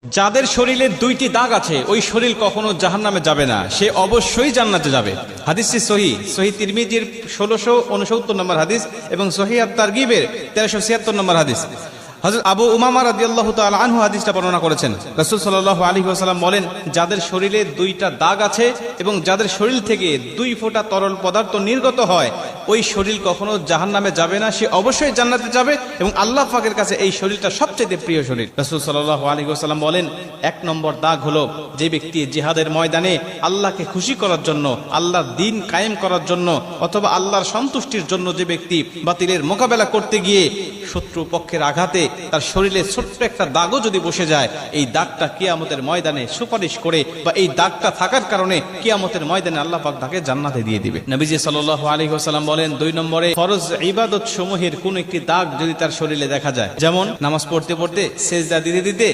যাদের শরীরে দুইটি দাগ আছে ওই শরীর কখনো জাহান্নামে যাবে না, সে অবশ্যই জান্নাতে যাবে। হাদিসটি সহিহ তিরমিজির 1669 নম্বর হাদিস এবং সহিহ আত-তারগিবের 1376 নম্বর হাদিস। হযরত আবু উমামা রাদিয়াল্লাহু তাআলা আনহু হাদিসটা বর্ণনা করেছেন। রাসূল সাল্লাল্লাহু আলাইহি ওয়াসাল্লাম বলেন, যাদের শরীরে দুইটা দাগ আছে এবং যাদের শরীর থেকে 2 ফোঁটা তরল পদার্থ নির্গত হয় ওই শরীর কখনো জাহান্নামে যাবে না, সে অবশ্যই জান্নাতে যাবে এবং আল্লাহ পাকের কাছে এই শরীরটা সবচেয়ে প্রিয় শরীর। রাসূল সাল্লাল্লাহু আলাইহি ওয়াসাল্লাম বলেন, 1 নম্বর দাগ হলো যে ব্যক্তি জিহাদের ময়দানে আল্লাহকে খুশি করার জন্য, আল্লাহর দ্বীন কায়েম করার জন্য অথবা আল্লাহর সন্তুষ্টির জন্য যে ব্যক্তি বাতিলের মোকাবেলা করতে গিয়ে শত্রু পক্ষের আঘাতে তার শরীরে ছোট্ট একটা দাগও যদি বসে যায়, এই দাগটা কিয়ামতের ময়দানে সুপারিশ করে বা এই দাগটা থাকার কারণে কিয়ামতের ময়দানে আল্লাহ পাক তাকে জান্নাতে দিয়ে দিবে। নবীজি সাল্লাল্লাহু আলাইহি ওয়াসাল্লাম বলেন, 2 নম্বরে ফরজ ইবাদত সমূহের কোন একটি দাগ যদি তার শরীরে দেখা যায়, যেমন নামাজ পড়তে পড়তে সেজদা দিতে দিতে